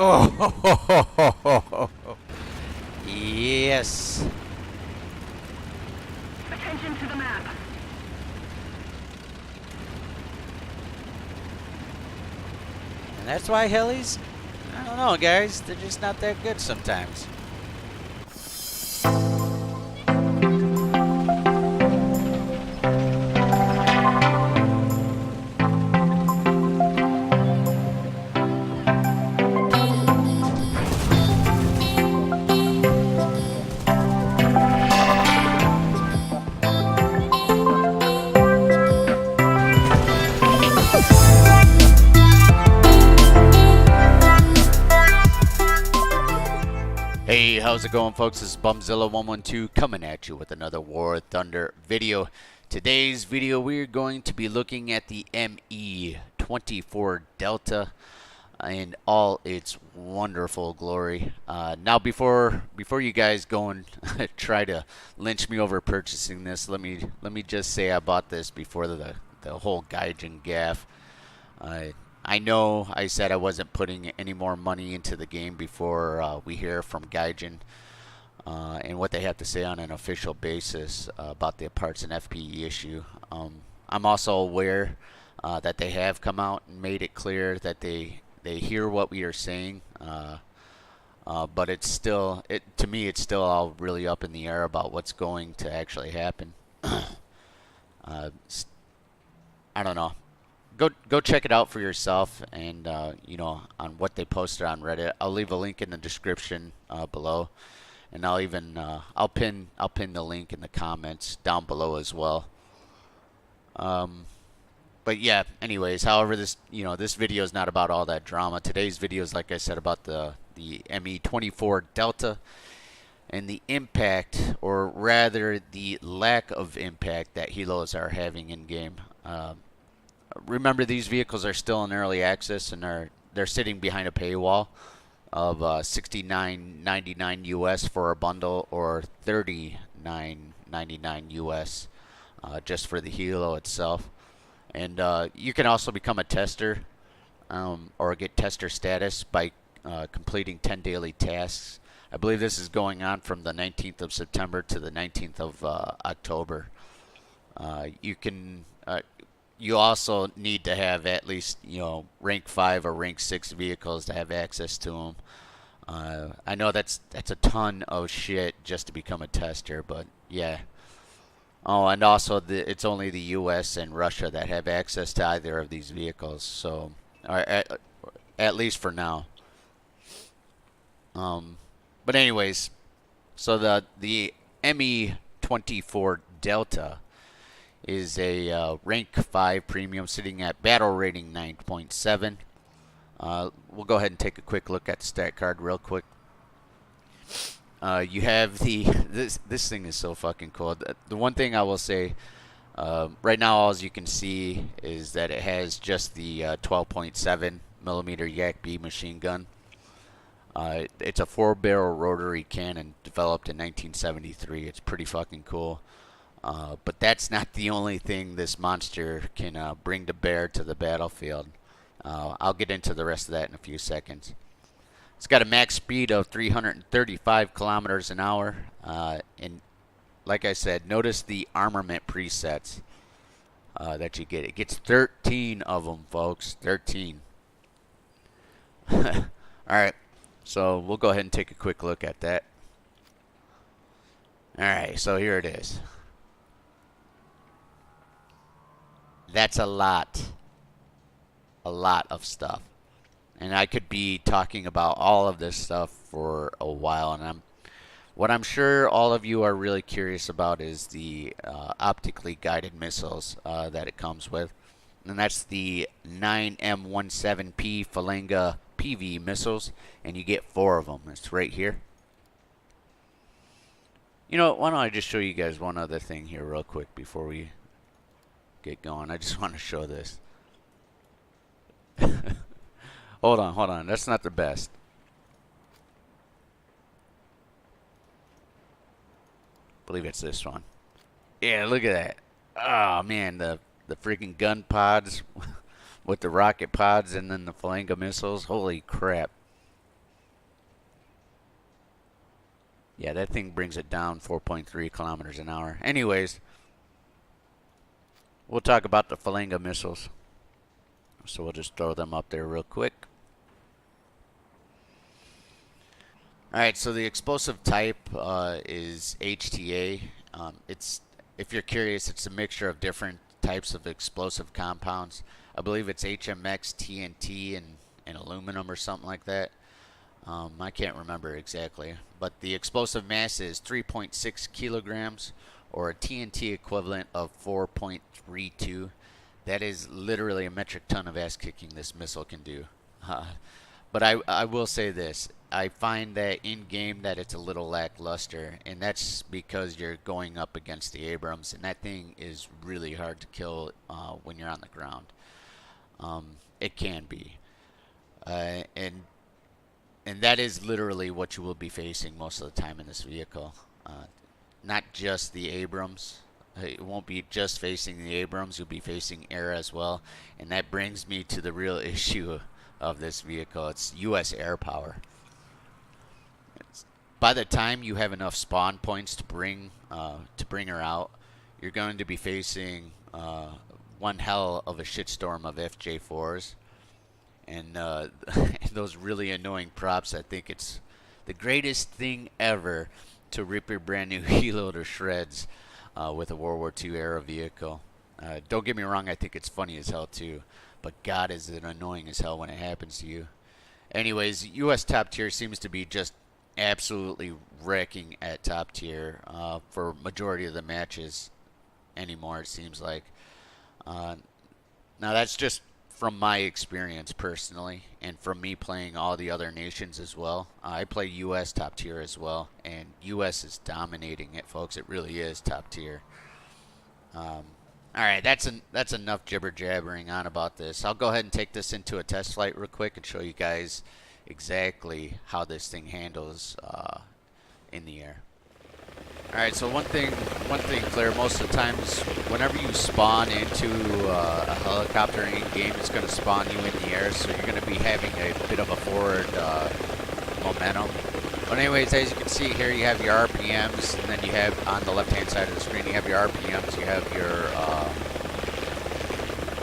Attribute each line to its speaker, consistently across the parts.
Speaker 1: Oh, yes.
Speaker 2: Attention to the map.
Speaker 1: And that's why helis, I don't know, guys, they're just not that good sometimes. Hey, how's it going, folks? This is Bumzilla112 coming at you with another War Thunder video. Today's video, we're going to be looking at the Mi-24 Delta in all its wonderful glory. Now, before you guys go and try to lynch me over purchasing this, let me just say I bought this before the whole Gaijin gaff. I know I said I wasn't putting any more money into the game before we hear from Gaijin and what they have to say on an official basis about the parts and FPE issue. I'm also aware that they have come out and made it clear that they hear what we are saying, but it's still, to me, it's still all really up in the air about what's going to actually happen. I don't know. Go check it out for yourself, and you know, on what they posted on Reddit. I'll leave a link in the description below, and I'll pin the link in the comments down below as well. But yeah, anyways, however, this video is not about all that drama. Today's video is, like I said, about the Mi-24 Delta and the impact, or rather the lack of impact, that helos are having in game. Remember, these vehicles are still in early access, and they're sitting behind a paywall of $69.99 US for a bundle, or $39.99 US just for the helo itself. And you can also become a tester or get tester status by completing 10 daily tasks. I believe this is going on from the 19th of September to the 19th of October. You also need to have at least, rank 5 or rank 6 vehicles to have access to them. I know that's a ton of shit just to become a tester, but yeah. Oh, and also it's only the US and Russia that have access to either of these vehicles, so at least for now. But anyways, so the Mi-24 Delta is a rank 5 premium sitting at battle rating 9.7. We'll go ahead and take a quick look at the stat card real quick. You have this thing is so fucking cool. The one thing I will say, right now, all you can see is that it has just the 12.7 millimeter Yak-B machine gun. It's a 4-barrel rotary cannon developed in 1973. It's pretty fucking cool. But that's not the only thing this monster can bring to bear to the battlefield. I'll get into the rest of that in a few seconds. It's got a max speed of 335 kilometers an hour. And like I said, notice the armament presets that you get. It gets 13 of them, folks. 13. Alright, so we'll go ahead and take a quick look at that. Alright, so here it is. That's a lot of stuff, and I could be talking about all of this stuff for a while. And what I'm sure all of you are really curious about is the optically guided missiles that it comes with, and that's the 9M17P Falanga PV missiles, and you get 4 of them. It's right here. You know, why don't I just show you guys one other thing here real quick before we get going. I just want to show this. Hold on. That's not the best. believe it's this one. Yeah, look at that. Oh man, the freaking gun pods with the rocket pods and then the Falenga missiles. Holy crap. Yeah, that thing brings it down 4.3 kilometers an hour. Anyways, we'll talk about the Falenga missiles. So we'll just throw them up there real quick. Alright, so the explosive type is HTA. It's, if you're curious, it's a mixture of different types of explosive compounds. I believe it's HMX, TNT, and aluminum or something like that. I can't remember exactly. But the explosive mass is 3.6 kilograms, or a TNT equivalent of 4.32. That is literally a metric ton of ass kicking this missile can do. But I will say this. I find that in game that it's a little lackluster, and that's because you're going up against the Abrams, and that thing is really hard to kill when you're on the ground. It can be, and that is literally what you will be facing most of the time in this vehicle. Not just the Abrams. It won't be just facing the Abrams. You'll be facing air as well, and that brings me to the real issue of this vehicle. It's U.S. air power. By the time you have enough spawn points to bring her out, you're going to be facing one hell of a shitstorm of FJ4s and those really annoying props. I think it's the greatest thing ever to rip your brand new helo to shreds with a World War II era vehicle. Don't get me wrong, I think it's funny as hell too, but God, is it annoying as hell when it happens to you. Anyways, U.S. top tier seems to be just absolutely wrecking at top tier for majority of the matches anymore, it seems like. Now that's just from my experience personally, and from me playing all the other nations as well. I play U.S. top tier as well, and U.S. is dominating it, folks. It really is top tier. Alright, that's enough jibber jabbering on about this. I'll go ahead and take this into a test flight real quick and show you guys exactly how this thing handles in the air. Alright, so one thing clear, most of the times whenever you spawn into a helicopter in game, it's going to spawn you in the air, so you're going to be having a bit of a forward momentum. But anyways, as you can see here, you have your RPMs, and then you have on the left hand side of the screen, you have your RPMs, you have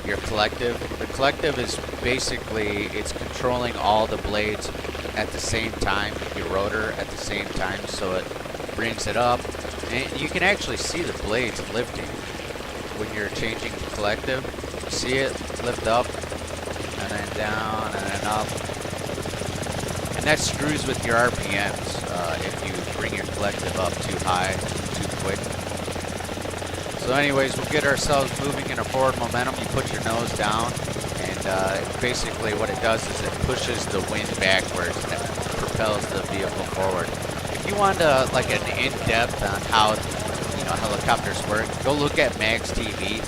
Speaker 1: your collective. The collective is basically, it's controlling all the blades at the same time, your rotor at the same time, so it brings it up, and you can actually see the blades lifting when you're changing the collective. See it lift up, and then down, and then up, and that screws with your RPMs if you bring your collective up too high, too quick. So anyways, we'll get ourselves moving in a forward momentum. You put your nose down, and basically what it does is it pushes the wind backwards and it propels the vehicle forward. If you want like an in-depth on how helicopters work, go look at Max TV.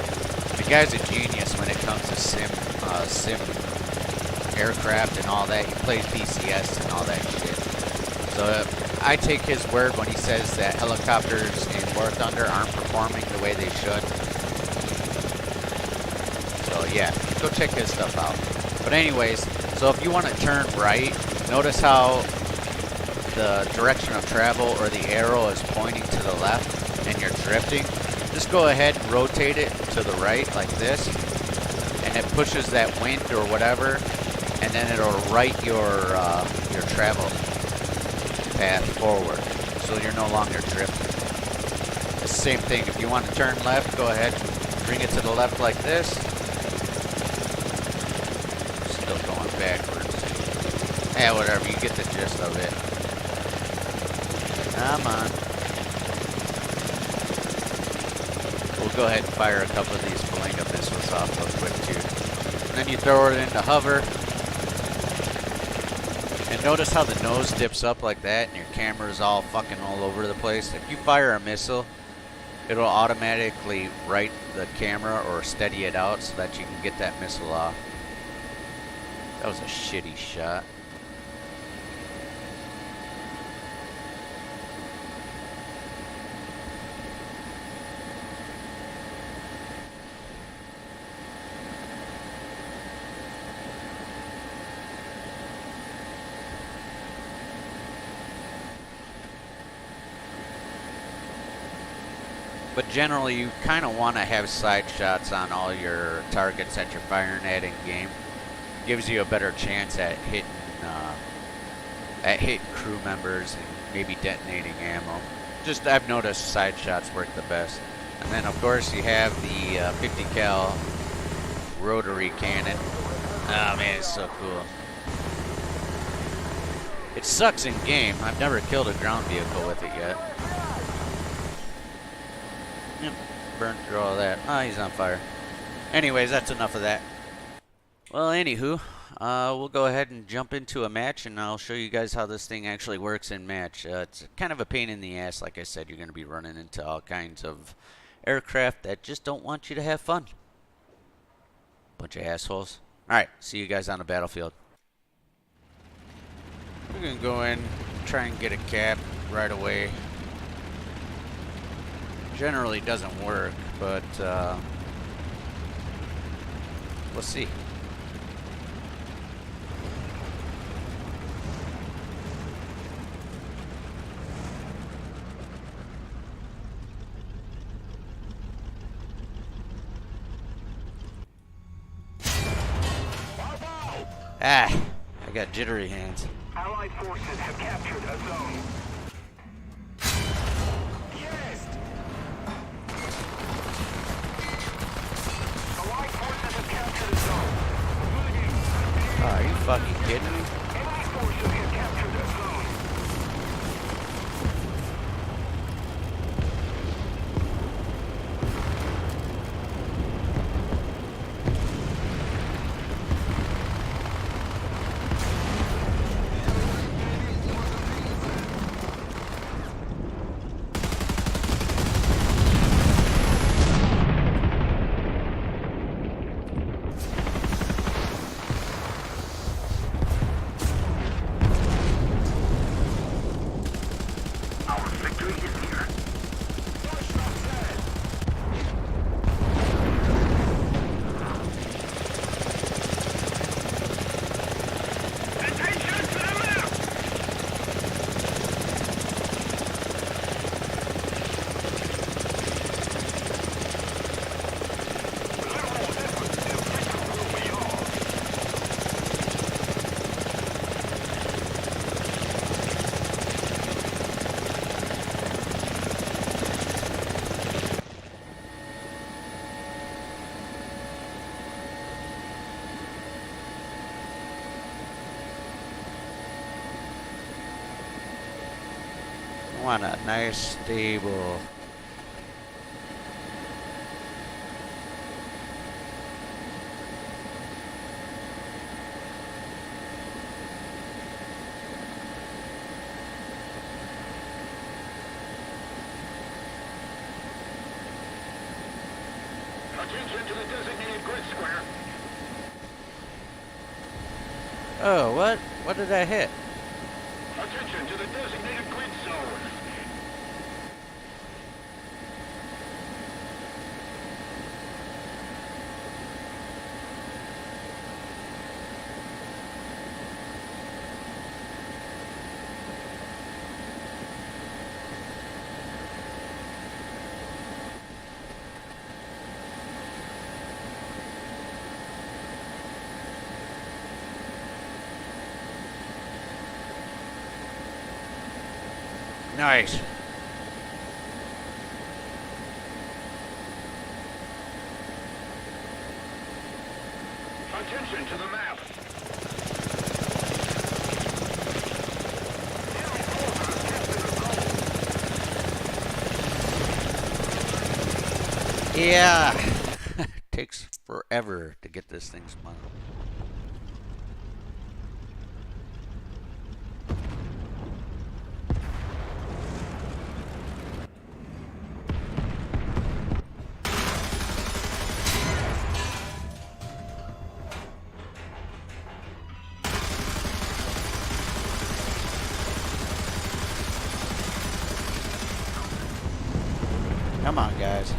Speaker 1: The guy's a genius when it comes to sim aircraft and all that. He plays PCS and all that shit. So I take his word when he says that helicopters in War Thunder aren't performing the way they should. So yeah, go check his stuff out. But anyways, so if you want to turn right, notice how the direction of travel or the arrow is pointing to the left and you're drifting. Just go ahead and rotate it to the right like this, and it pushes that wind or whatever, and then it'll right your travel path forward, so you're no longer drifting. It's the same thing. If you want to turn left, go ahead, bring it to the left like this. Still going backwards. Yeah, whatever. You get the gist of it. Come on. We'll go ahead and fire a couple of these Falenga missiles off real quick too. And then you throw it into hover. And notice how the nose dips up like that and your camera's all fucking all over the place. If you fire a missile, it'll automatically right the camera or steady it out so that you can get that missile off. That was a shitty shot. But generally, you kind of want to have side shots on all your targets that you're firing at in game. Gives you a better chance at hitting crew members and maybe detonating ammo. Just I've noticed side shots work the best. And then of course you have the 50 cal rotary cannon. Oh man, it's so cool. It sucks in game. I've never killed a ground vehicle with it yet. Yep, burned through all that. Oh, he's on fire. Anyways, that's enough of that. Well, anywho, we'll go ahead and jump into a match, and I'll show you guys how this thing actually works in match. It's kind of a pain in the ass. Like I said, you're going to be running into all kinds of aircraft that just don't want you to have fun. Bunch of assholes. Alright, see you guys on the battlefield. We're going to go in, try and get a cap right away. Generally doesn't work, but we'll see. Ah, I got jittery hands.
Speaker 2: Allied forces have captured a zone. Yes! Allied forces have captured a zone.
Speaker 1: Oh, are you fucking kidding me?
Speaker 2: Enemy forces have captured a zone.
Speaker 1: Want a nice stable.
Speaker 2: Attention to the designated grid square.
Speaker 1: Oh, what? What did I hit?
Speaker 2: Attention to the designated grid zone.
Speaker 1: Nice.
Speaker 2: Attention to the map.
Speaker 1: Yeah. Takes forever to get this thing spun. Come on, guys.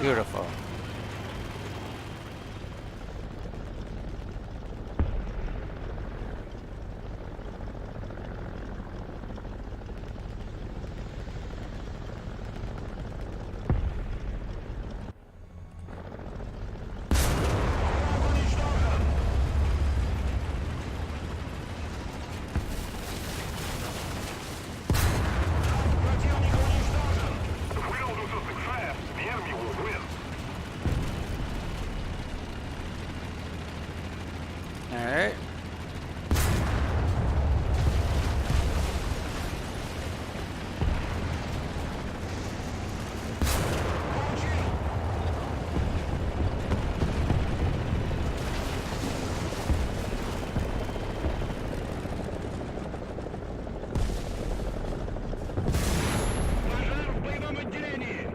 Speaker 1: Beautiful.
Speaker 2: If we don't do something fast, the enemy will win.
Speaker 1: All right.
Speaker 2: Пожар в боевом отделении.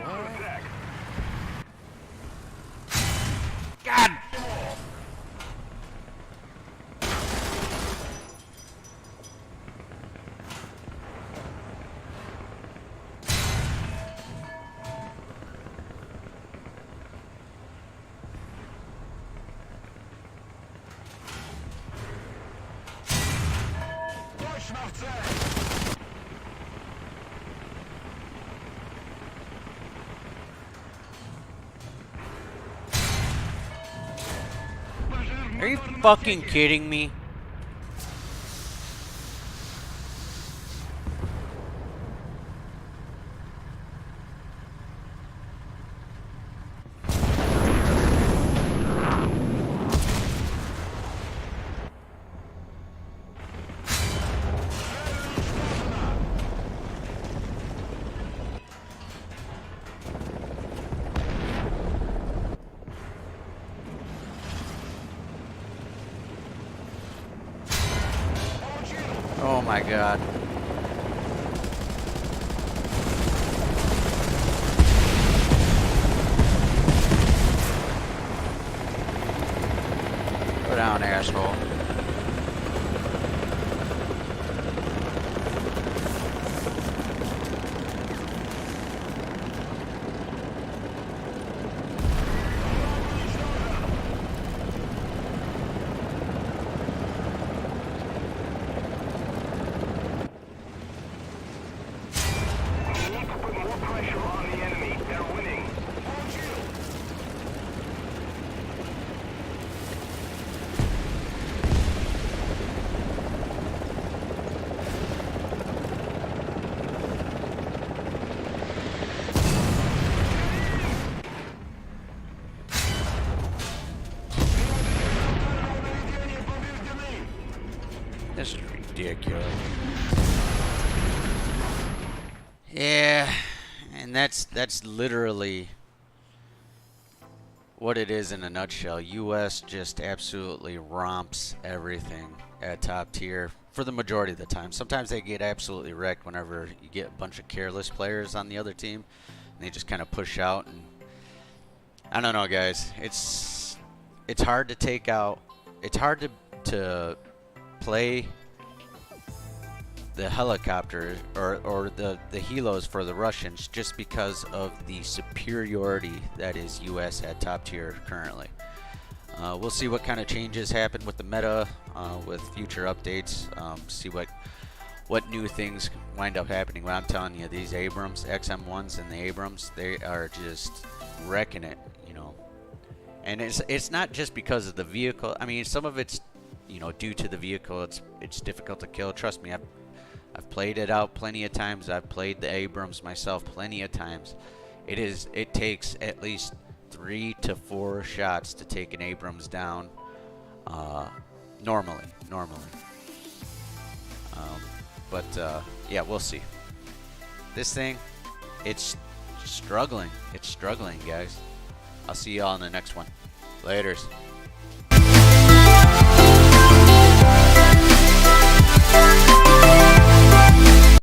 Speaker 2: Attack.
Speaker 1: God.
Speaker 2: Точно в цель. Пожар в
Speaker 1: Are you
Speaker 2: моторном
Speaker 1: fucking
Speaker 2: отсеке.
Speaker 1: kidding me? Oh my god. Go down, asshole.
Speaker 2: We need to put more pressure on the enemy. They're winning.
Speaker 1: This is ridiculous. Yeah, and that's literally what it is in a nutshell. US just absolutely romps everything at top tier for the majority of the time. Sometimes they get absolutely wrecked whenever you get a bunch of careless players on the other team and they just kind of push out, and I don't know, guys. It's hard to take out. It's hard to play the helicopter or the helos for the Russians just because of the superiority that is US at top tier currently. We'll see what kind of changes happen with the meta, with future updates. See what new things wind up happening. But I'm telling you, these Abrams, XM1s and the Abrams, they are just wrecking it, you know. And it's not just because of the vehicle. I mean, some of it's, you know, due to the vehicle. It's difficult to kill. Trust me, I've played it out plenty of times. I've played the Abrams myself plenty of times. It takes at least 3 to 4 shots to take an Abrams down. Normally. But yeah, we'll see. This thing, it's struggling. It's struggling, guys. I'll see y'all in the next one. Laters.